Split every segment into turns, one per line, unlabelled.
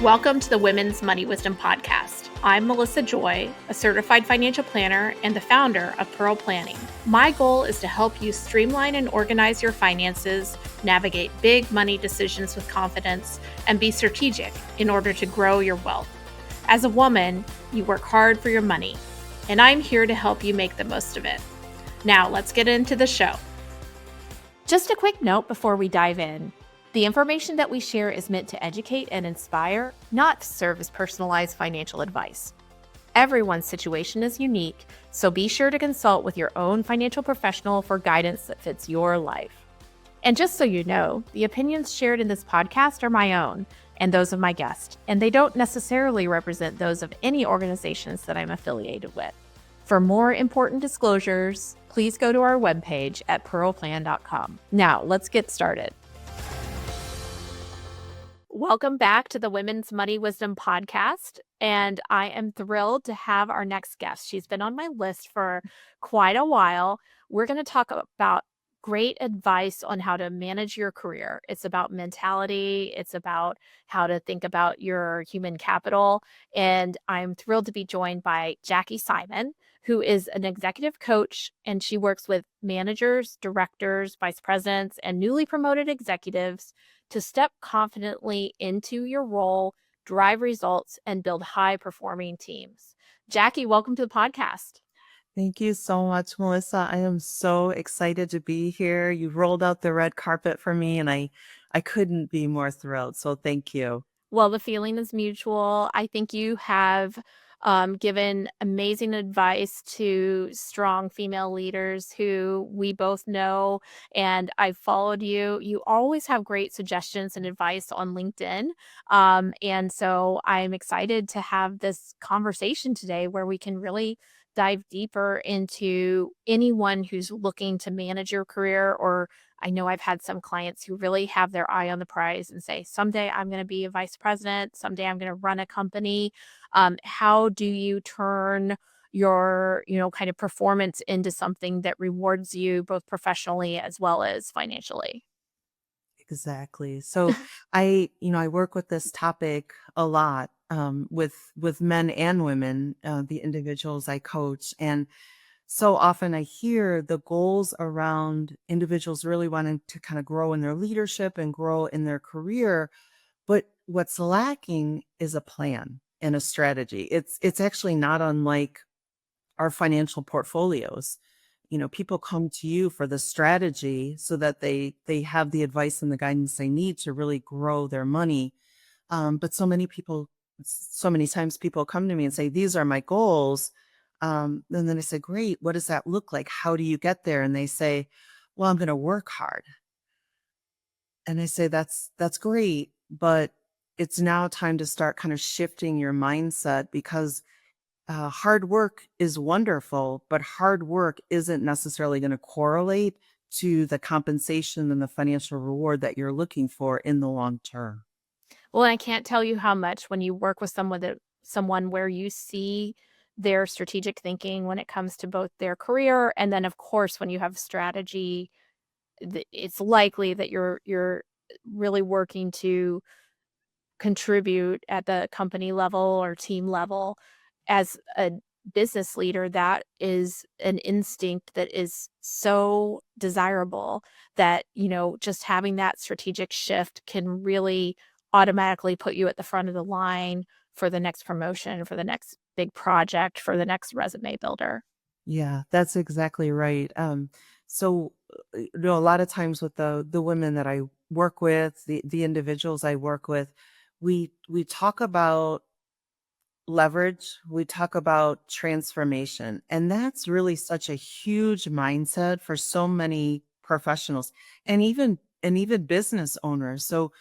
Welcome to the Women's Money Wisdom Podcast. I'm Melissa Joy, a certified financial planner and the founder of Pearl Planning. My goal is to help you streamline and organize your finances, navigate big money decisions with confidence, and be strategic in order to grow your wealth. As a woman, you work hard for your money, and I'm here to help you make the most of it. Now, let's get into the show. Just a quick note before we dive in. The information that we share is meant to educate and inspire, not to serve as personalized financial advice. Everyone's situation is unique, so be sure to consult with your own financial professional for guidance that fits your life. And just so you know, the opinions shared in this podcast are my own and those of my guest, and they don't necessarily represent those of any organizations that I'm affiliated with. For more important disclosures, please go to our webpage at pearlplan.com. Now, let's get started. Welcome back to the Women's Money Wisdom Podcast, and I am thrilled to have our next guest. She's been on my list for quite a while. We're going to talk about great advice on how to manage your career. It's about mentality. It's about how to think about your human capital, and I'm thrilled to be joined by Jackie Simon, who is an executive coach, and she works with managers, directors, vice presidents, and newly promoted executives to step confidently into your role, drive results, and build high-performing teams. Jackie, welcome to the podcast.
Thank you so much, Melissa. I am so excited to be here. You rolled out the red carpet for me, and I couldn't be more thrilled. So thank you.
Well, the feeling is mutual. I think you have given amazing advice to strong female leaders who we both know, and I've followed you. You always have great suggestions and advice on LinkedIn. And so I'm excited to have this conversation today where we can really dive deeper into anyone who's looking to manage your career. Or I know I've had some clients who really have their eye on the prize and say, someday I'm going to be a vice president, someday I'm going to run a company. How do you turn your, kind of performance into something that rewards you both professionally as well as financially?
Exactly. So I work with this topic a lot with men and women, the individuals I coach, and so often I hear the goals around individuals really wanting to kind of grow in their leadership and grow in their career. But what's lacking is a plan and a strategy. It's actually not unlike our financial portfolios. People come to you for the strategy so that they have the advice and the guidance they need to really grow their money. But so many times people come to me and say, these are my goals. And then I say, great, what does that look like? How do you get there? And they say, well, I'm going to work hard. And I say, that's great, but it's now time to start kind of shifting your mindset, because hard work is wonderful, but hard work isn't necessarily going to correlate to the compensation and the financial reward that you're looking for in the long term.
Well, I can't tell you how much when you work with someone where you see their strategic thinking when it comes to both their career, and then of course when you have strategy, it's likely that you're really working to contribute at the company level or team level. As a business leader, that is an instinct that is so desirable that, just having that strategic shift can really automatically put you at the front of the line for the next promotion, for the next big project, for the next resume builder.
Yeah, that's exactly right. So, a lot of times with the women that I work with, the individuals I work with, we talk about leverage, we talk about transformation, and that's really such a huge mindset for so many professionals and even business owners. So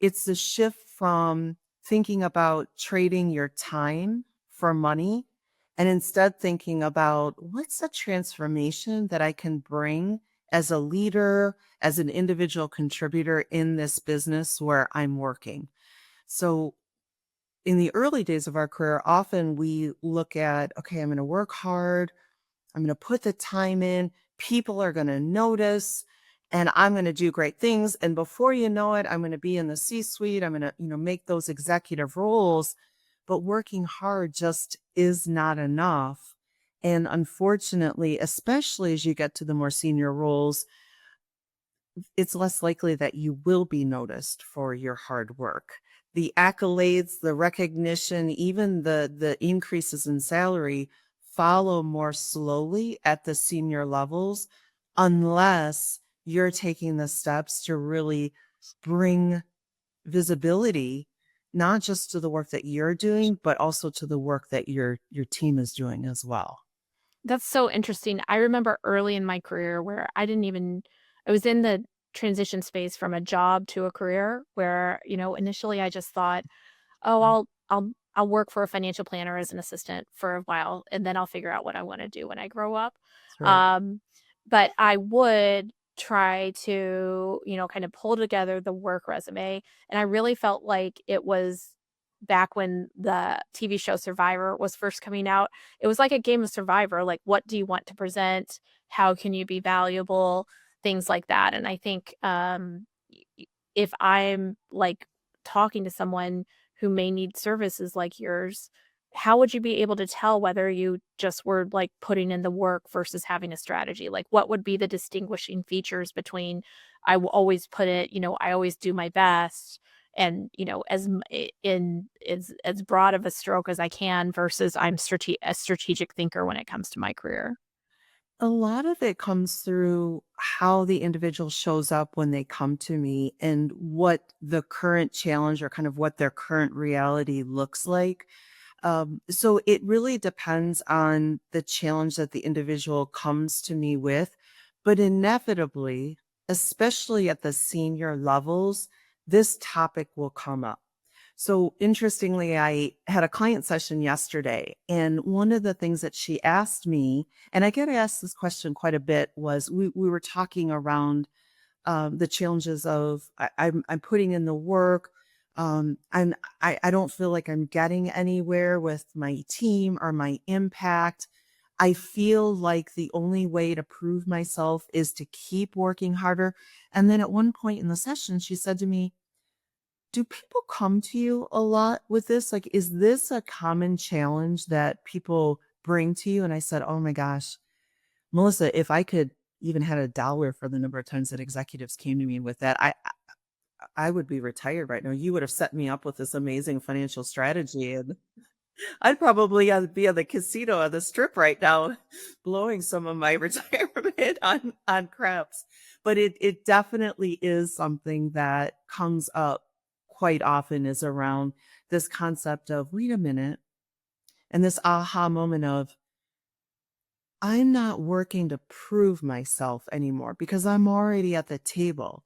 it's the shift from thinking about trading your time for money, and instead thinking about what's the transformation that I can bring as a leader, as an individual contributor in this business where I'm working. So in the early days of our career, often we look at, okay, I'm going to work hard. I'm going to put the time in. People are going to notice. and I'm going to do great things. And before you know it, I'm going to be in the C-suite. I'm going to, make those executive roles. But working hard just is not enough. And unfortunately, especially as you get to the more senior roles, it's less likely that you will be noticed for your hard work. The accolades, the recognition, even the increases in salary follow more slowly at the senior levels unless you're taking the steps to really bring visibility not just to the work that you're doing, but also to the work that your team is doing as well.
That's so interesting. I remember early in my career where I was in the transition space from a job to a career where, initially I just thought, "Oh,
Mm.
I'll work for a financial planner as an assistant for a while, and then I'll figure out what I wanna do when I grow up."
That's right.
Um, but I would try to, kind of pull together the work resume, and I really felt like it was back when the TV show Survivor was first coming out. It was like a game of Survivor, like, what do you want to present? How can you be valuable? Things like that, and I think, if I'm, like, talking to someone who may need services like yours, how would you be able to tell whether you just were, like, putting in the work versus having a strategy? Like, what would be the distinguishing features between, "I will always put it," "I always do my best," and, as m I in as broad of a stroke as I can versus a strategic thinker when it comes to my career?
A lot of it comes through how the individual shows up when they come to me and what the current challenge or kind of what their current reality looks like. So it really depends on the challenge that the individual comes to me with. But inevitably, especially at the senior levels, this topic will come up. So interestingly, I had a client session yesterday, and one of the things that she asked me, and I get asked this question quite a bit, was we were talking around the challenges of I'm putting in the work. I don't feel like I'm getting anywhere with my team or my impact. I feel like the only way to prove myself is to keep working harder. And then at one point in the session, she said to me, do people come to you a lot with this? Like, is this a common challenge that people bring to you? And I said, oh my gosh, Melissa, if I could even had a dollar for the number of times that executives came to me with that, I would be retired right now. You would have set me up with this amazing financial strategy, and I'd probably be on the casino on the strip right now, blowing some of my retirement on craps. But it definitely is something that comes up quite often is around this concept of wait a minute, and this aha moment of I'm not working to prove myself anymore because I'm already at the table.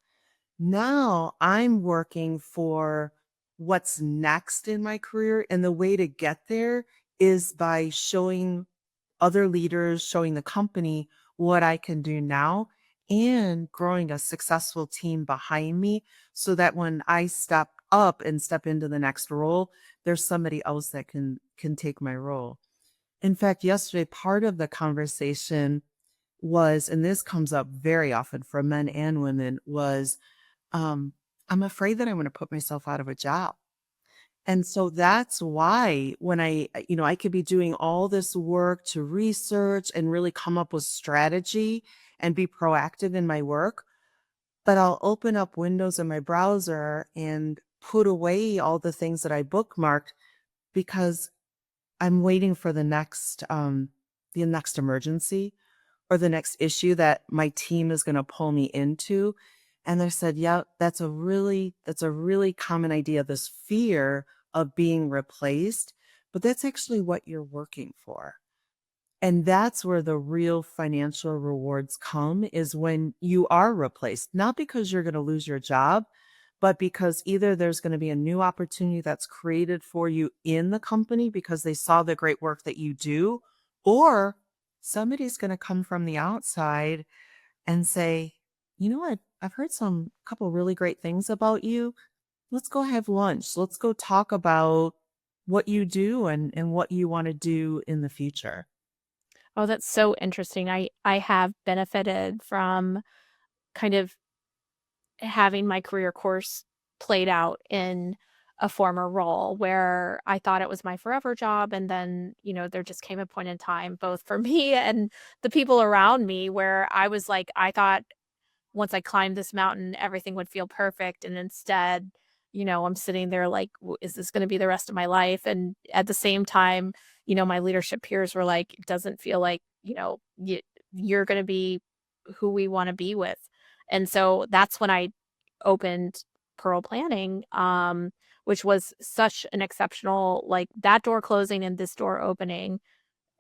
Now I'm working for what's next in my career. And the way to get there is by showing other leaders, showing the company what I can do now and growing a successful team behind me so that when I step up and step into the next role, there's somebody else that can take my role. In fact, yesterday, part of the conversation was, and this comes up very often for men and women, was um, I'm afraid that I'm going to put myself out of a job. And so that's why when I could be doing all this work to research and really come up with strategy and be proactive in my work, but I'll open up Windows in my browser and put away all the things that I bookmarked because I'm waiting for the next emergency or the next issue that my team is going to pull me into. And I said, yeah, that's a really common idea, this fear of being replaced, but that's actually what you're working for. And that's where the real financial rewards come is when you are replaced, not because you're going to lose your job, but because either there's going to be a new opportunity that's created for you in the company because they saw the great work that you do, or somebody's going to come from the outside and say, you know what? I've heard some couple really great things about you. Let's go have lunch. Let's go talk about what you do and what you want to do in the future.
Oh, that's so interesting. I have benefited from kind of having my career course played out in a former role where I thought it was my forever job. And then, there just came a point in time, both for me and the people around me, where I was like, I thought once I climbed this mountain, everything would feel perfect. And instead, I'm sitting there like, is this going to be the rest of my life? And at the same time, my leadership peers were like, it doesn't feel like, you're going to be who we want to be with. And so that's when I opened Pearl Planning, which was such an exceptional, like that door closing and this door opening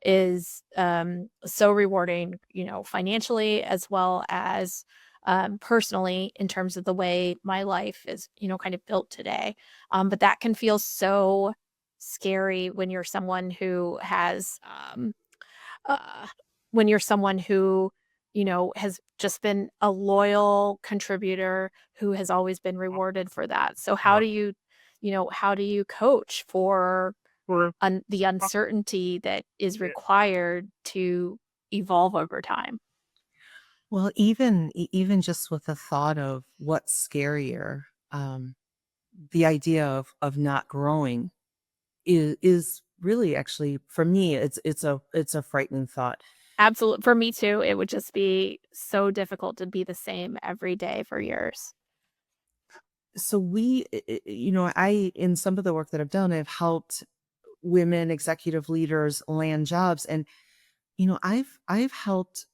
is so rewarding, financially as well as personally in terms of the way my life is, kind of built today. But that can feel so scary when you're someone who has, uh, when you're someone who, has just been a loyal contributor who has always been rewarded for that. So how do you coach for the uncertainty that is required to evolve over time?
Well, even just with the thought of what's scarier, um, the idea of not growing is really actually for me it's a frightening thought.
Absolutely. For me too, it would just be so difficult to be the same every day for years.
So I in some of the work that I've done, I've helped women executive leaders land jobs, and I've helped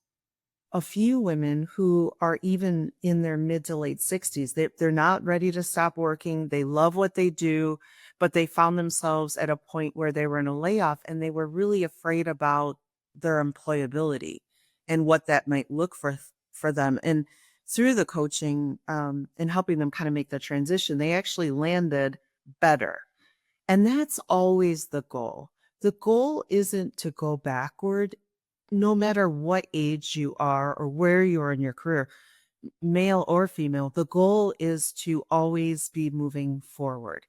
a few women who are even in their mid to late 60s. They're not ready to stop working. They love what they do, but they found themselves at a point where they were in a layoff and they were really afraid about their employability and what that might look for them. And through the coaching and helping them kind of make the transition, they actually landed better. And that's always the goal. The goal isn't to go backward no matter what age you are or where you are in your career, male or female. The goal is to always be moving forward.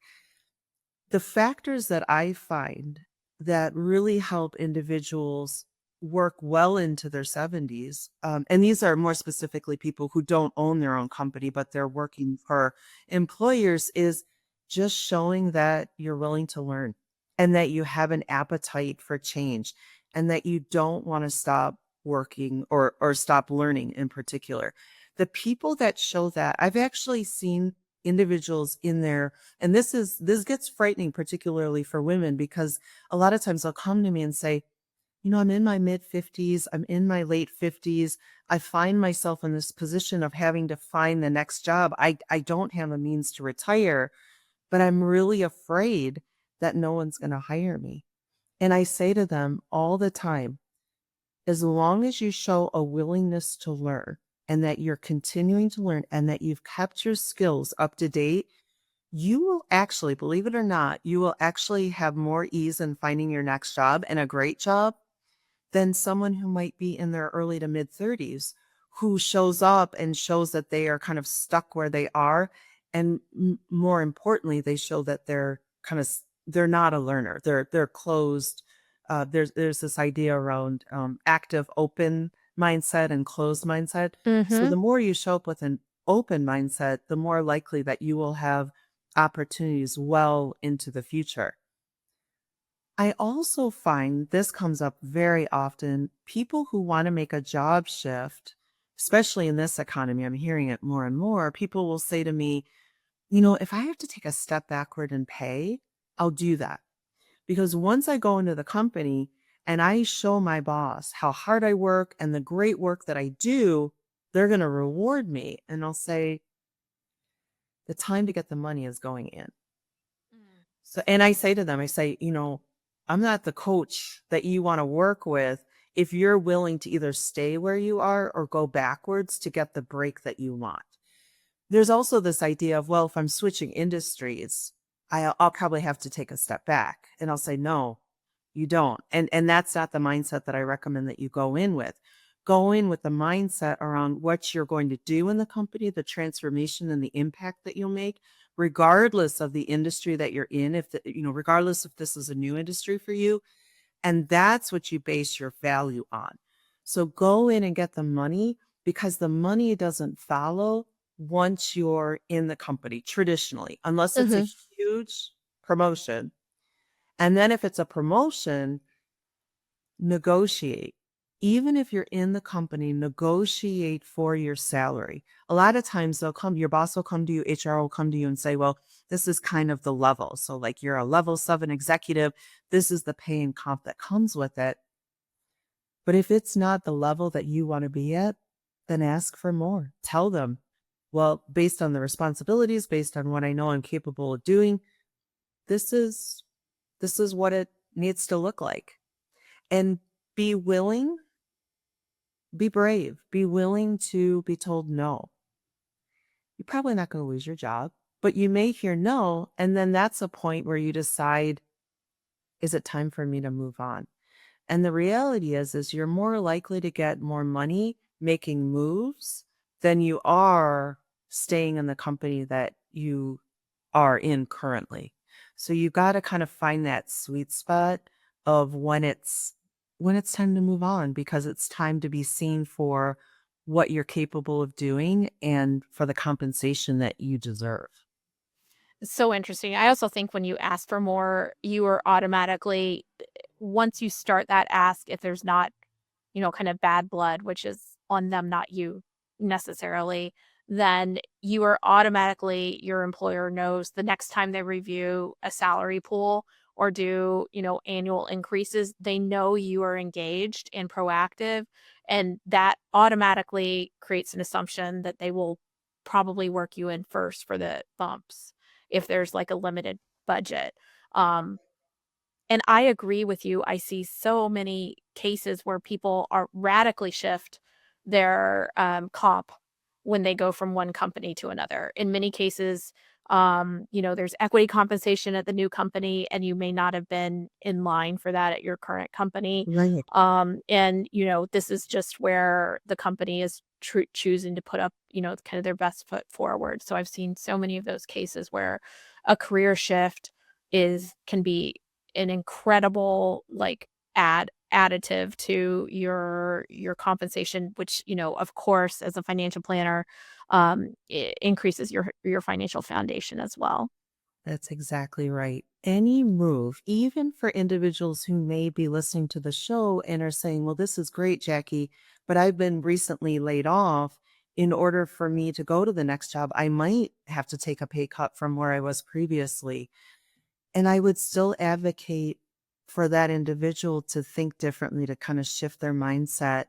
The factors that I find that really help individuals work well into their 70s, and these are more specifically people who don't own their own company, but they're working for employers, is just showing that you're willing to learn and that you have an appetite for change and that you don't want to stop working or stop learning in particular. The people that show that, I've actually seen individuals in there, and this gets frightening, particularly for women, because a lot of times they'll come to me and say, I'm in my mid 50s, I'm in my late 50s. I find myself in this position of having to find the next job. I don't have a means to retire, but I'm really afraid that no one's going to hire me. And I say to them all the time, as long as you show a willingness to learn and that you're continuing to learn and that you've kept your skills up to date, you will actually, believe it or not, you will actually have more ease in finding your next job, and a great job, than someone who might be in their early to mid 30s who shows up and shows that they are kind of stuck where they are. And more importantly, they show that they're they're not a learner. They're closed. There's this idea around active open mindset and closed mindset. So
Mhm.
the more you show up with an open mindset, the more likely that you will have opportunities well into the future. I also find this comes up very often. People who want to make a job shift, especially in this economy, I'm hearing it more and more. People will say to me, if I have to take a step backward in pay, I'll do that. Because once I go into the company and I show my boss how hard I work and the great work that I do, they're going to reward me. And I'll say, the time to get the money is going in.
Mm.
So, and I say to them, I say, I'm not the coach that you want to work with if you're willing to either stay where you are or go backwards to get the break that you want. There's also this idea of, well, if I'm switching industries, I'll probably have to take a step back. And I'll say, no, you don't. And that's not the mindset that I recommend that you go in with. Go in with the mindset around what you're going to do in the company, the transformation and the impact that you'll make, regardless of the industry that you're in, regardless if this is a new industry for you. And that's what you base your value on. So go in and get the money, because the money doesn't follow once you're in the company traditionally, unless it's a
Hmm.
huge promotion. And then if it's a promotion, negotiate. Even if you're in the company, negotiate for your salary. A lot of times your boss will come to you, HR will come to you and say, well, this is kind of the level. So, like, you're a level 7 executive, this is the pay and comp that comes with it. But if it's not the level that you want to be at, then ask for more. Tell them, well, based on the responsibilities, based on what I know I'm capable of doing, this is what it needs to look like. And be willing, be brave, be willing to be told no. You're probably not going to lose your job, but you may hear no. And then that's a point where you decide, is it time for me to move on? And the reality is you're more likely to get more money making moves than you are staying in the company that you are in currently. So you got to kind of find that sweet spot of when it's time to move on, because it's time to be seen for what you're capable of doing and for the compensation that you deserve.
So interesting. I also think when you ask for more, you are automatically, once you start that ask, if there's not, kind of bad blood, which is on them, not you necessarily, then you are automatically, your employer knows the next time they review a salary pool or do, annual increases, they know you are engaged and proactive. And that automatically creates an assumption that they will probably work you in first for the bumps if there's like a limited budget. Um, and I agree with you. I see so many cases where people are radically shift their comp when they go from one company to another. In many cases, there's equity compensation at the new company, and you may not have been in line for that at your current company.
Right.
And this is just where the company is choosing to put up, kind of their best foot forward. So I've seen so many of those cases where a career shift can be an incredible, like, additive to your compensation, which, of course, as a financial planner, increases your financial foundation as well.
That's exactly right. Any move, even for individuals who may be listening to the show and are saying, well, this is great, Jackie, but I've been recently laid off. In order for me to go to the next job, I might have to take a pay cut from where I was previously. And I would still advocate for that individual to think differently, to kind of shift their mindset.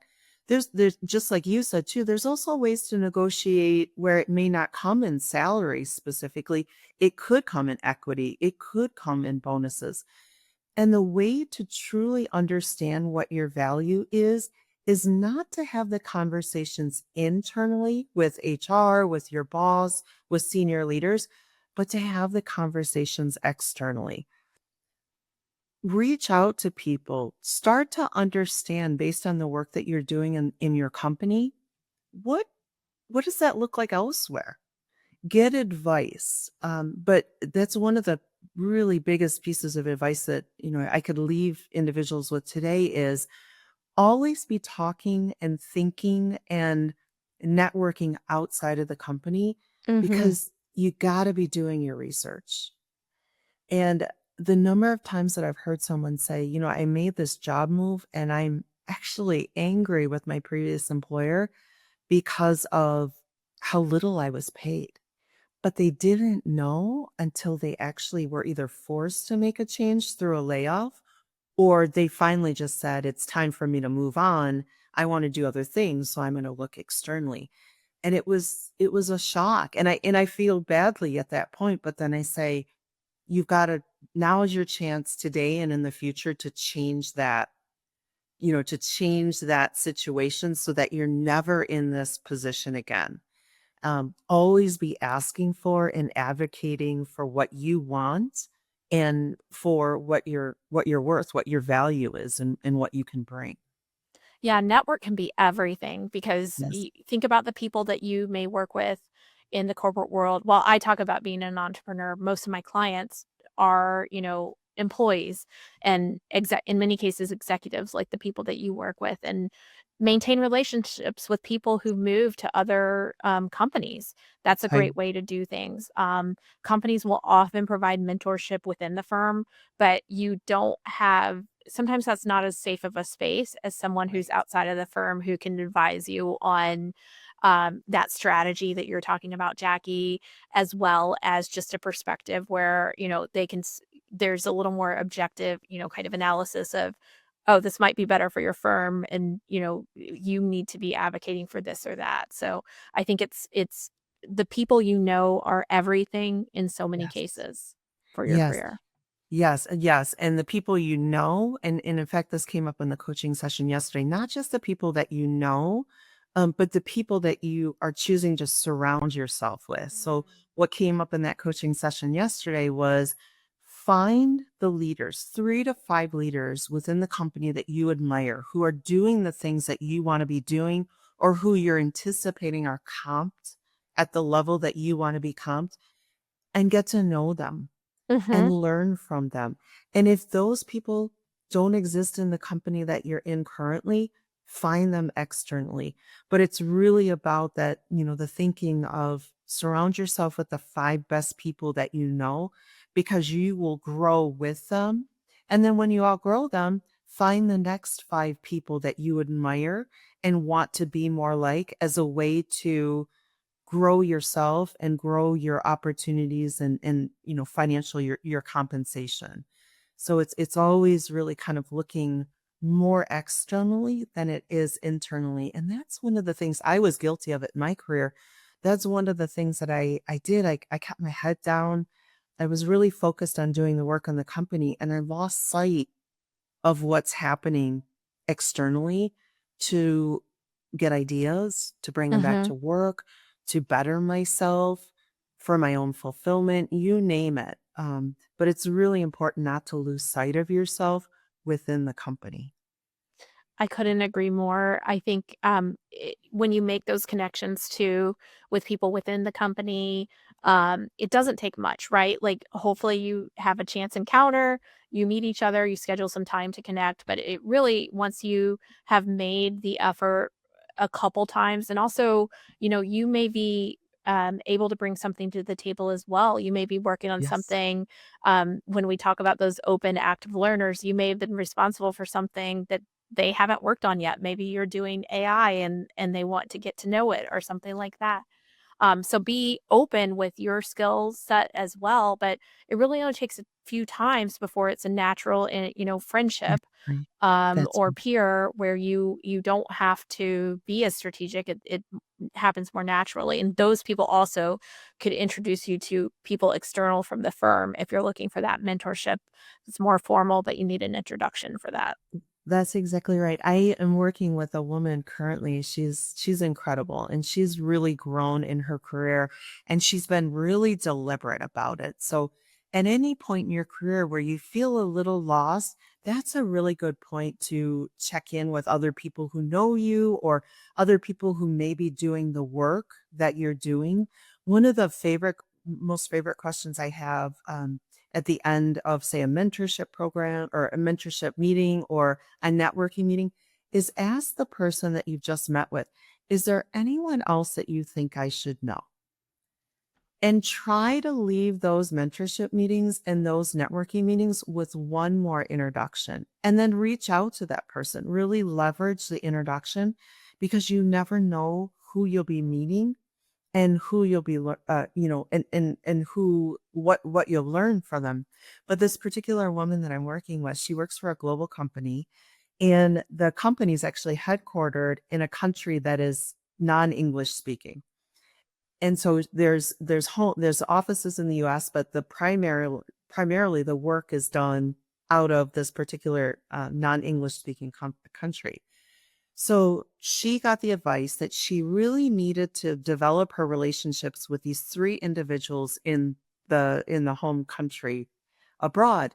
There's just like you said too, there's also ways to negotiate where it may not come in salary specifically. It could come in equity. It could come in bonuses. And the way to truly understand what your value is not to have the conversations internally with HR, with your boss, with senior leaders, but to have the conversations externally. Reach out to people, start to understand based on the work that you're doing in your company, what does that look like elsewhere? Get advice. But that's one of the really biggest pieces of advice that I could leave individuals with today is always be talking and thinking and networking outside of the company,
Mhm.
because you got to be doing your research. And the number of times that I've heard someone say, I made this job move and I'm actually angry with my previous employer because of how little I was paid. But they didn't know until they actually were either forced to make a change through a layoff, or they finally just said, it's time for me to move on. I want to do other things, so I'm going to look externally. And it was a shock. And I feel badly at that point, but then I say, you've got to, now is your chance today and in the future to change that, to change that situation so that you're never in this position again. Always be asking for and advocating for what you want and for what you're worth, what your value is, and what you can bring.
Yeah, network can be everything because
Yes.
think about the people that you may work with in the corporate world. While I talk about being an entrepreneur, most of my clients are, employees and in many cases executives, like the people that you work with. And maintain relationships with people who move to other companies. That's a
I
great way to do things. Companies will often provide mentorship within the firm, but you don't have, sometimes that's not as safe of a space as someone who's
Right.
outside of the firm who can advise you on that strategy that you're talking about, Jackie, as well as just a perspective where, they can, there's a little more objective, kind of analysis of, oh, this might be better for your firm and, you need to be advocating for this or that. So I think it's the people are everything in so many
Yes.
cases for your
Yes.
career.
Yes, yes, and the people you know, and in fact, this came up in the coaching session yesterday, not just the people that you know, but the people that you are choosing to surround yourself with. So
Mm.
what came up in that coaching session yesterday was find the leaders, 3 to 5 leaders within the company that you admire, who are doing the things that you want to be doing or who you're anticipating are comped at the level that you want to be comped, and get to know them
Mhm.
and learn from them. And if those people don't exist in the company that you're in currently, find them externally. But it's really about that, the thinking of surround yourself with the 5 best people that you know, because you will grow with them. And then when you outgrow them, find the next 5 people that you admire and want to be more like, as a way to grow yourself and grow your opportunities and financial, your compensation. So it's always really kind of looking more externally than it is internally. And that's one of the things I was guilty of it in my career. That's one of the things that I did. I kept my head down. I was really focused on doing the work on the company, and I lost sight of what's happening externally, to get ideas, to bring them back
Mhm.
to work, to better myself for my own fulfillment, you name it. But it's really important not to lose sight of yourself within the company.
I couldn't agree more. I think, when you make those connections too with people within the company, it doesn't take much, right? Like, hopefully, you have a chance encounter, you meet each other, you schedule some time to connect. But it really, once you have made the effort a couple times, and also, you may be able to bring something to the table as well. You may be working on
Yes.
something. When we talk about those open, active learners, you may have been responsible for something that they haven't worked on yet. Maybe you're doing AI and they want to get to know it or something like that. So be open with your skill set as well, but it really only takes a few times before it's a natural,
That's
friendship
right. That's
or
right.
peer where you don't have to be as strategic. It happens more naturally, and those people also could introduce you to people external from the firm if you're looking for that mentorship. It's more formal, but you need an introduction for that.
That's exactly right. I am working with a woman currently. She's incredible, and she's really grown in her career, and she's been really deliberate about it. So at any point in your career where you feel a little lost, that's a really good point to check in with other people who know you, or other people who may be doing the work that you're doing. One of the most favorite questions I have, at the end of, say, a mentorship program or a mentorship meeting or a networking meeting, is ask the person that you've just met with, is there anyone else that you think I should know? And try to leave those mentorship meetings and those networking meetings with one more introduction, and then reach out to that person. Really leverage the introduction, because you never know who you'll be meeting and who you'll be, and who, what you'll learn from them. But this particular woman that I'm working with, she works for a global company, and the company is actually headquartered in a country that is non-English speaking. And so there's offices in the US, but primarily the work is done out of this particular non-English speaking country. So she got the advice that she really needed to develop her relationships with these 3 individuals in the home country abroad.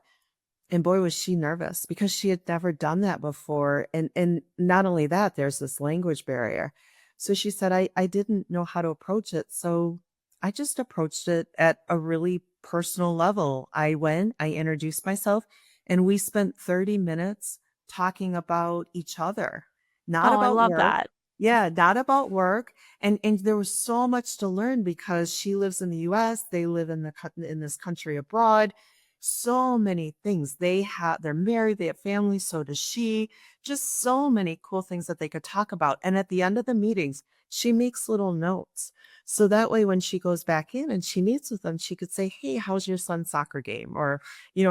And boy, was she nervous, because she had never done that before. And not only that, there's this language barrier. So she said, I didn't know how to approach it. So I just approached it at a really personal level. I went, I introduced myself, and we spent 30 minutes talking about each other not
Oh, I
about
love
work.
that.
Yeah, not about work. And there was so much to learn because she lives in the US, they live in in this country abroad. So many things. They're married, they have families, so does she. Just so many cool things that they could talk about. And at the end of the meetings, she makes little notes. So that way when she goes back in and she meets with them, she could say, "Hey, how's your son's soccer game?" Or,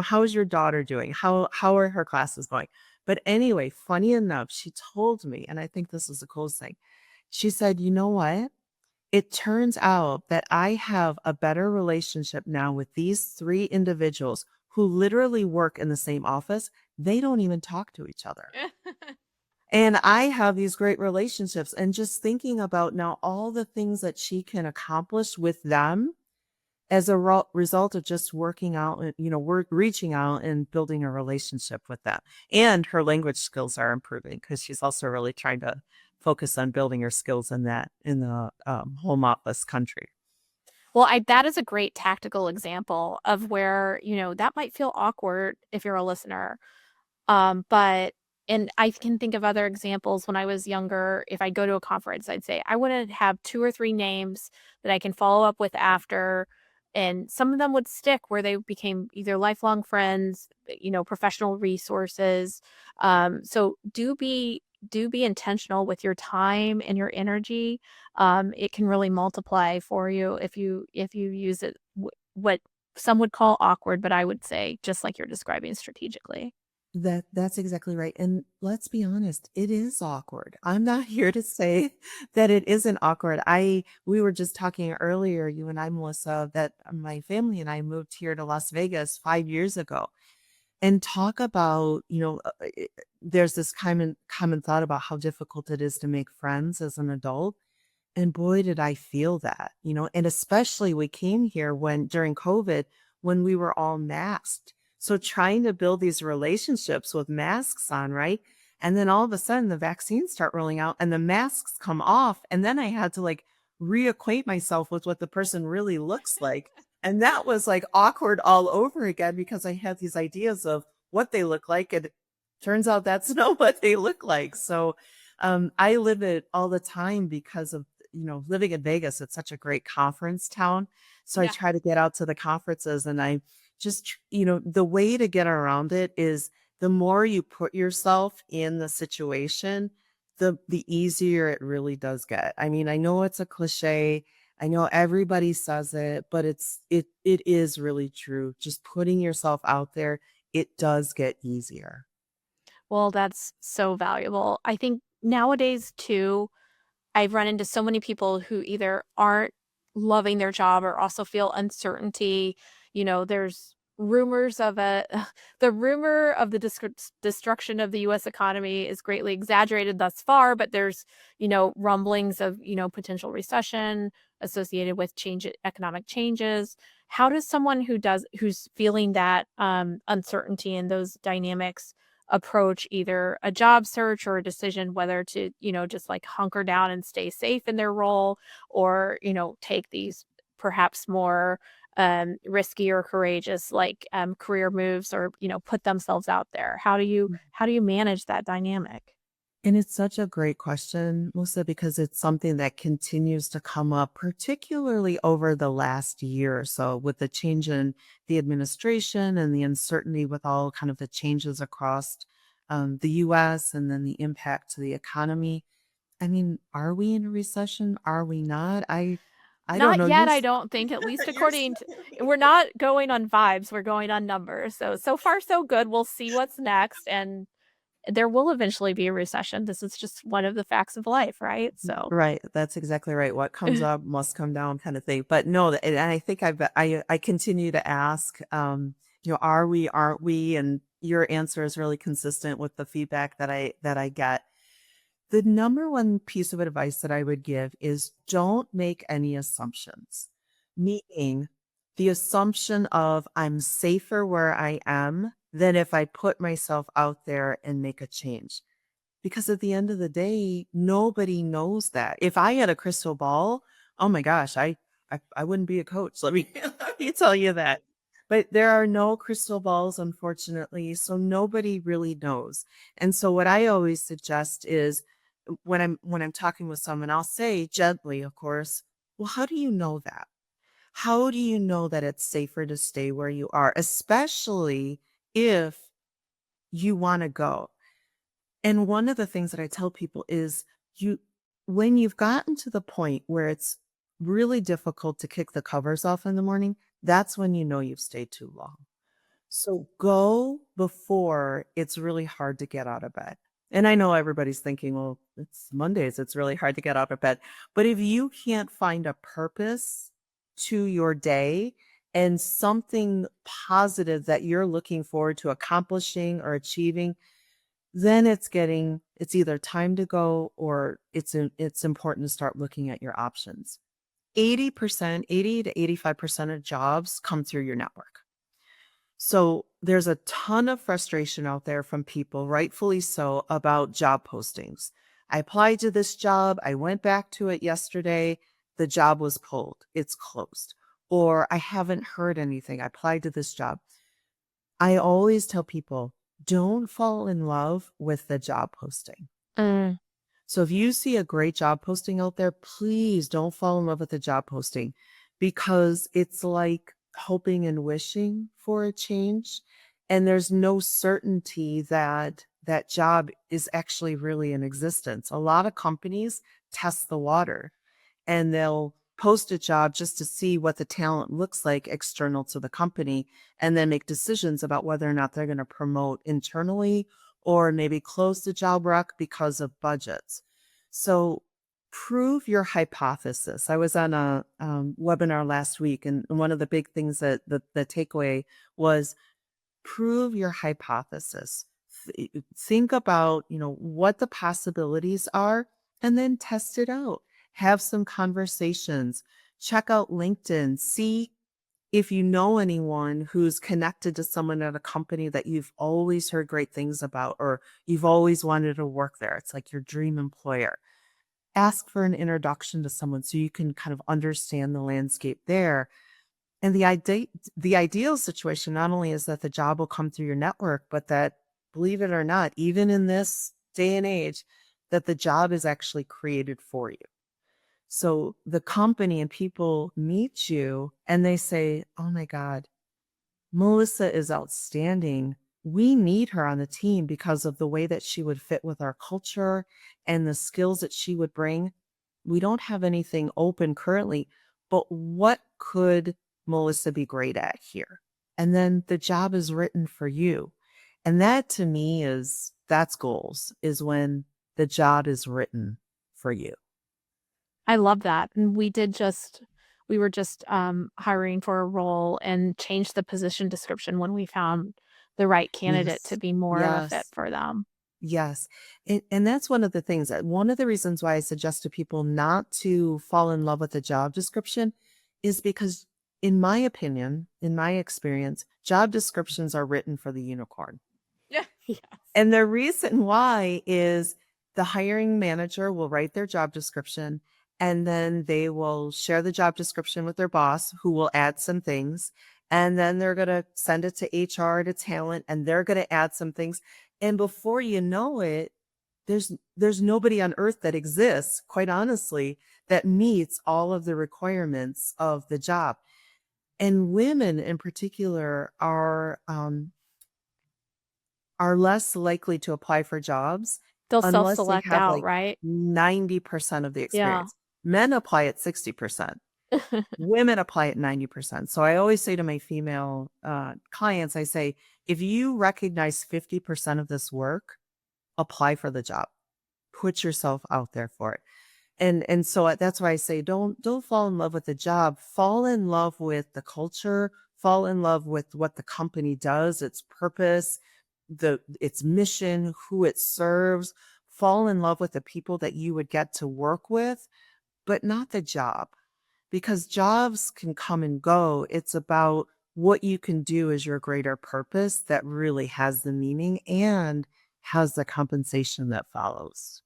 "How's your daughter doing? How are her classes going?" But anyway, funny enough, she told me, and I think this is the coolest thing. She said, "You know what? It turns out that I have a better relationship now with these 3 individuals who literally work in the same office. They don't even talk to each other. And I have these great relationships." And just thinking about now all the things that she can accomplish with them as a result of just working out and, we're reaching out and building a relationship with them. And her language skills are improving because she's also really trying to focus on building her skills in the home office country.
Well, that is a great tactical example of where, that might feel awkward if you're a listener. But and I can think of other examples when I was younger. If I go to a conference, I'd say I want to have 2 or 3 names that I can follow up with after. And some of them would stick where they became either lifelong friends, professional resources. So do be intentional with your time and your energy. It can really multiply for you if you use it what some would call awkward, but I would say just like you're describing strategically.
That's exactly right. And let's be honest, it is awkward. I'm not here to say that it isn't awkward. We were just talking earlier, you and I, Melissa, that my family and I moved here to Las Vegas 5 years ago. And talk about, there's this common thought about how difficult it is to make friends as an adult. And boy, did I feel that, and especially we came here during COVID, when we were all masked. So trying to build these relationships with masks on, right? And then all of a sudden the vaccines start rolling out and the masks come off. And then I had to like reacquaint myself with what the person really looks like. And that was like awkward all over again because I had these ideas of what they look like. And it turns out that's not what they look like. So I live it all the time because of living in Vegas. It's such a great conference town. So I
Yeah.
try to get out to the conferences and I just, the way to get around it is the more you put yourself in the situation, the easier it really does get. I mean, I know it's a cliche. I know everybody says it, but it is really true. Just putting yourself out there, it does get easier.
Well, that's so valuable. I think nowadays too, I've run into so many people who either aren't loving their job or also feel uncertainty. There's rumors of the rumor of the destruction of the US economy is greatly exaggerated thus far, but there's, rumblings of, potential recession associated with economic changes. How does someone who's feeling that uncertainty and those dynamics approach either a job search or a decision whether to, just like hunker down and stay safe in their role or, take these perhaps more risky or courageous like career moves or, put themselves out there. How do you manage that dynamic?
And it's such a great question, Musa, because it's something that continues to come up, particularly over the last year or so with the change in the administration and the uncertainty with all kind of the changes across the US and then the impact to the economy. I mean, are we in a recession? Are we not? I don't
Not
know.
yet, I don't think, at least
You're
according to we're not going on vibes, we're going on numbers. So far so good. We'll see what's next, and there will eventually be a recession. This is just one of the facts of life, right? So
right. That's exactly right. What comes up must come down kind of thing. But no, and I think I continue to ask, are we, aren't we? And your answer is really consistent with the feedback that I get. The number one piece of advice that I would give is don't make any assumptions. Meaning the assumption of I'm safer where I am than if I put myself out there and make a change. Because at the end of the day, nobody knows that. If I had a crystal ball, oh my gosh, I wouldn't be a coach. Let me let me tell you that. But there are no crystal balls, unfortunately, so nobody really knows. And so what I always suggest is when I'm talking with someone, I'll say gently, of course, well, how do you know that? How do you know that it's safer to stay where you are, especially if you want to go? And one of the things that I tell people is you when you've gotten to the point where it's really difficult to kick the covers off in the morning, that's when you know you've stayed too long. So go before it's really hard to get out of bed. And I know everybody's thinking, well, it's Mondays, it's really hard to get out of bed. But if you can't find a purpose to your day and something positive that you're looking forward to accomplishing or achieving, then it's either time to go or it's important to start looking at your options. 80%, 80 to 85% of jobs come through your network. So there's a ton of frustration out there from people, rightfully so, about job postings. I applied to this job. I went back to it yesterday. The job was pulled. It's closed. Or I haven't heard anything. I applied to this job. I always tell people, don't fall in love with the job posting.
Mm.
So if you see a great job posting out there, please don't fall in love with the job posting because it's like hoping and wishing for a change. And there's no certainty that that job is actually really in existence. A lot of companies test the water and they'll post a job just to see what the talent looks like external to the company and then make decisions about whether or not they're going to promote internally or maybe close the job rec because of budgets. So prove your hypothesis. I was on a webinar last week, and one of the big things that the takeaway was prove your hypothesis. Think about, what the possibilities are and then test it out. Have some conversations. Check out LinkedIn. See if you know anyone who's connected to someone at a company that you've always heard great things about or you've always wanted to work there. It's like your dream employer. Ask for an introduction to someone so you can kind of understand the landscape there. And the ideal situation not only is that the job will come through your network, but that, believe it or not, even in this day and age, that the job is actually created for you. So the company and people meet you and they say, oh my God, Melissa is outstanding. We need her on the team because of the way that she would fit with our culture and the skills that she would bring. We don't have anything open currently, but what could Melissa be great at here? And then the job is written for you. And that to me that's goals, is when the job is written for you.
I love that. And we were just hiring for a role and changed the position description when we found the right candidate to
Yes.
be more of a fit
Yes.
for them.
Yes. And that's one of the things that one of the reasons why I suggest to people not to fall in love with the job description is because, in my opinion, in my experience, job descriptions are written for the unicorn.
Yeah. Yes.
And the reason why is the hiring manager will write their job description and then they will share the job description with their boss, who will add some things. And then they're going to send it to HR, to talent, and they're going to add some things. And before you know it, there's nobody on earth that exists, quite honestly, that meets all of the requirements of the job. And women in particular are less likely to apply for jobs
They'll
unless they
self-select
have
out,
like
right?
90% of the
Yeah.
experience. Men apply at 60%. Women apply at 90%. So I always say to my female clients, I say, if you recognize 50% of this work, apply for the job. Put yourself out there for it. And so that's why I say don't fall in love with the job. Fall in love with the culture. Fall in love with what the company does, its purpose, its mission, who it serves. Fall in love with the people that you would get to work with, but not the job, because jobs can come and go. It's about what you can do as your greater purpose that really has the meaning and has the compensation that follows.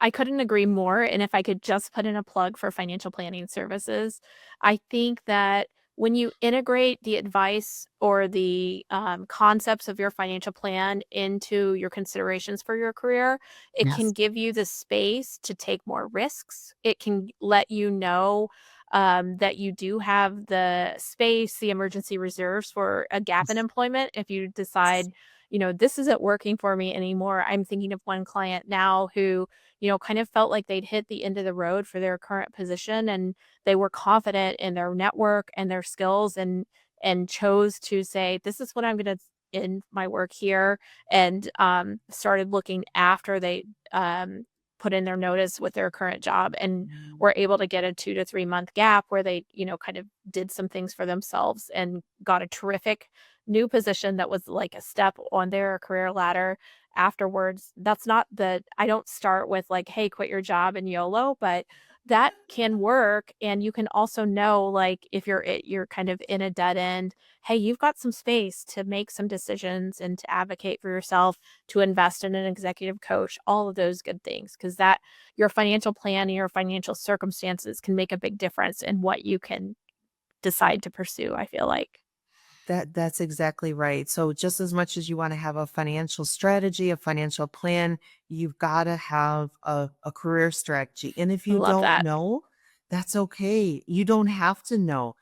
I couldn't agree more, and if I could just put in a plug for financial planning services, I think that when you integrate the advice or the concepts of your financial plan into your considerations for your career, it can
Yes.
give you the space to take more risks. It can let you know that you do have the space, the emergency reserves for a gap in
Yes.
employment if you decide, this isn't working for me anymore. I'm thinking of one client now who, kind of felt like they'd hit the end of the road for their current position, and they were confident in their network and their skills, and chose to say, this is what I'm going to end my work here, and started looking after they um, put in their notice with their current job, and
Mm.
were able to get a 2 to 3 month gap where they, kind of did some things for themselves and got a terrific new position that was like a step on their career ladder afterwards. That's not the I don't start with like, "Hey, quit your job and YOLO," but that can work, and you can also know, like, if you're kind of in a dead end, hey, you've got some space to make some decisions and to advocate for yourself, to invest in an executive coach, all of those good things, because that your financial plan and your financial circumstances can make a big difference in what you can decide to pursue, I feel like.
That's exactly right. So just as much as you want to have a financial strategy, a financial plan, you've got to have a career strategy. And if
I
you
love
don't
that.
know, that's okay. You don't have to know.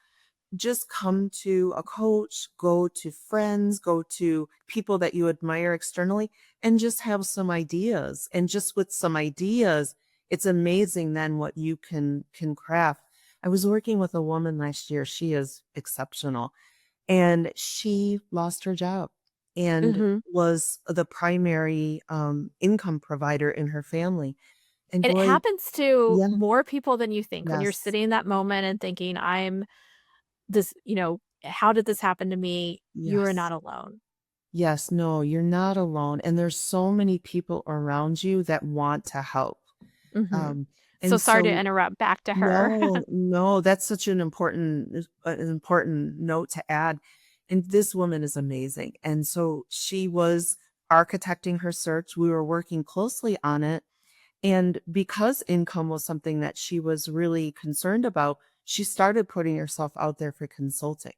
Just come to a coach, go to friends, go to people that you admire externally, and just have some ideas. And just with some ideas, it's amazing then what you can craft. I was working with a woman last year. She is exceptional, and she lost her job and
Mhm.
was the primary income provider in her family. And
It
boy,
happens to
yeah,
more people than you think when you're
yes,
sitting in that moment and thinking, "I'm this," "How did this happen to me?" You are
yes.
not alone.
Yes, no, you're not alone, and there's so many people around you that want to help.
Mhm.
Um,
So
and
sorry to
so
interrupt, back to her.
no, no, that's such an important note to add. And this woman is amazing. And so she was architecting her search. We were working closely on it. And because income was something that she was really concerned about, she started putting herself out there for consulting.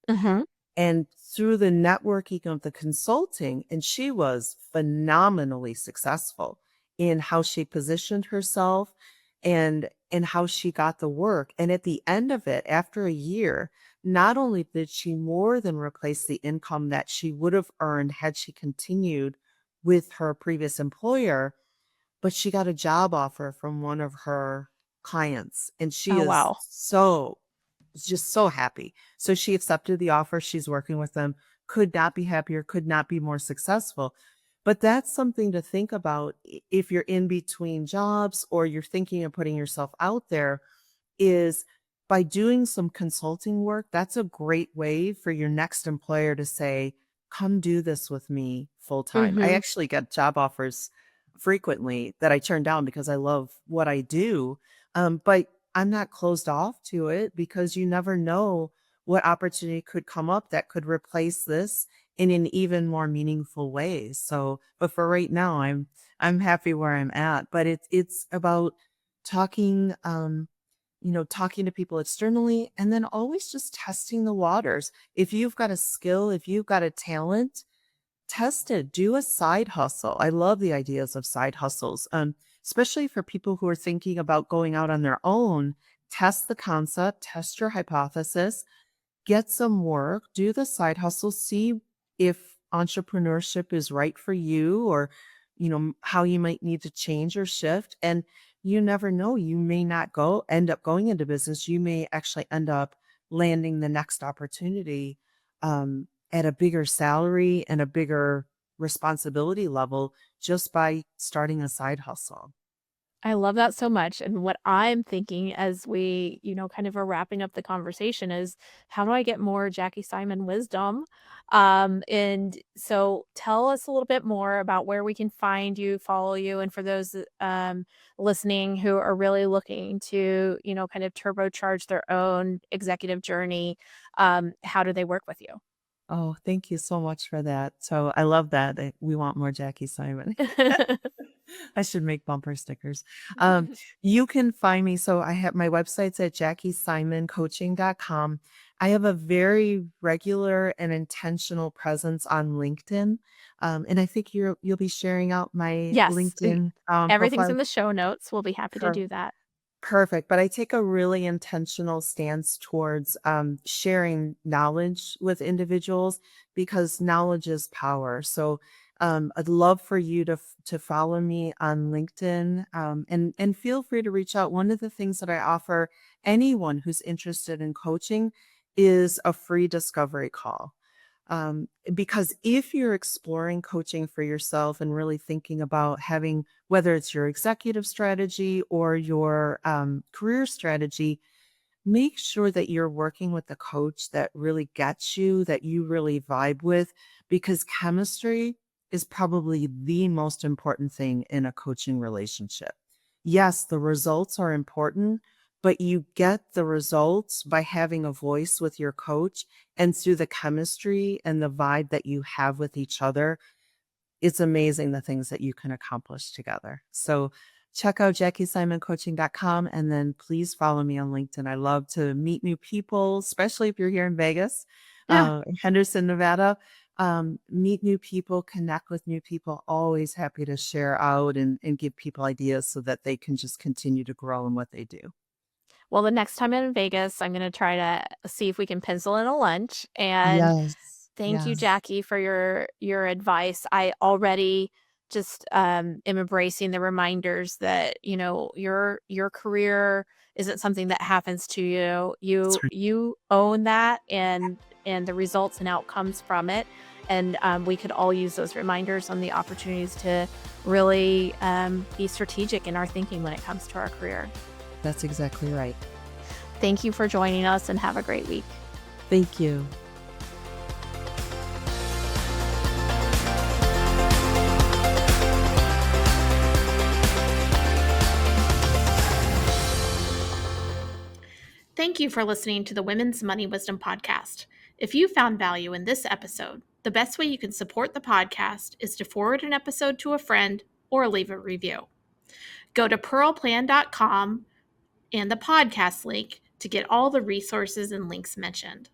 Mhm.
And through the networking of the consulting, and she was phenomenally successful in how she positioned herself and how she got the work. And at the end of it, after a year, not only did she more than replace the income that she would have earned had she continued with her previous employer, but she got a job offer from one of her clients. And she
Oh,
is
wow.
just so happy. So she accepted the offer. She's working with them. Could not be happier, could not be more successful. But that's something to think about if you're in between jobs or you're thinking of putting yourself out there is by doing some consulting work, that's a great way for your next employer to say, come do this with me full time. I
Mhm.
actually get job offers frequently that I turn down because I love what I do. But I'm not closed off to it because you never know what opportunity could come up that could replace this in an even more meaningful way. So, but for right now, I'm happy where I'm at. But it's about talking talking to people externally and then always just testing the waters. If you've got a skill, if you've got a talent, test it. Do a side hustle. I love the ideas of side hustles, especially for people who are thinking about going out on their own. Test the concept, test your hypothesis, get some work, do the side hustle, see if entrepreneurship is right for you or, how you might need to change or shift. And you never know, you may not end up going into business. You may actually end up landing the next opportunity at a bigger salary and a bigger responsibility level just by starting a side hustle.
I love that so much, and what I'm thinking as we, kind of are wrapping up the conversation is, how do I get more Jackie Simon wisdom? And so tell us a little bit more about where we can find you, follow you, and for those, listening who are really looking to, kind of turbocharge their own executive journey, how do they work with you?
Oh, thank you so much for that. So I love that. We want more Jackie Simon. I should make bumper stickers. Um, you can find me. So I have my websites at jackiesimoncoaching.com. I have a very regular and intentional presence on LinkedIn. And I think you'll be sharing out my
Yes,
LinkedIn
everything's
profile.
in the show notes. We'll be happy to
Per-
do that.
Perfect. But I take a really intentional stance towards sharing knowledge with individuals because knowledge is power. So I'd love for you to follow me on LinkedIn, and feel free to reach out. One of the things that I offer anyone who's interested in coaching is a free discovery call. Because if you're exploring coaching for yourself and really thinking about having, whether it's your executive strategy or your career strategy, make sure that you're working with a coach that really gets you, that you really vibe with, because chemistry is probably the most important thing in a coaching relationship. Yes, the results are important, but you get the results by having a voice with your coach and through the chemistry and the vibe that you have with each other. It's amazing the things that you can accomplish together. So check out JackieSimonCoaching.com and then please follow me on LinkedIn. I love to meet new people, especially if you're here in Vegas,
Yeah.
in Henderson, Nevada. Meet new people, connect with new people. Always happy to share out and give people ideas so that they can just continue to grow in what they do.
Well, the next time I'm in Vegas, I'm gonna try to see if we can pencil in a lunch, and
Yes.
thank you,
Yes.
Jackie, for your advice. I already just, am embracing the reminders that, your career isn't something that happens to you.
That's
You own that and the results and outcomes from it, and, we could all use those reminders on the opportunities to really, be strategic in our thinking when it comes to our career.
that's exactly right.
Thank you for joining us, and have a great week.
Thank you.
Thank you for listening to the Women's Money Wisdom Podcast. If you found value in this episode, the best way you can support the podcast is to forward an episode to a friend or leave a review. Go to pearlplan.com and the podcast link to get all the resources and links mentioned.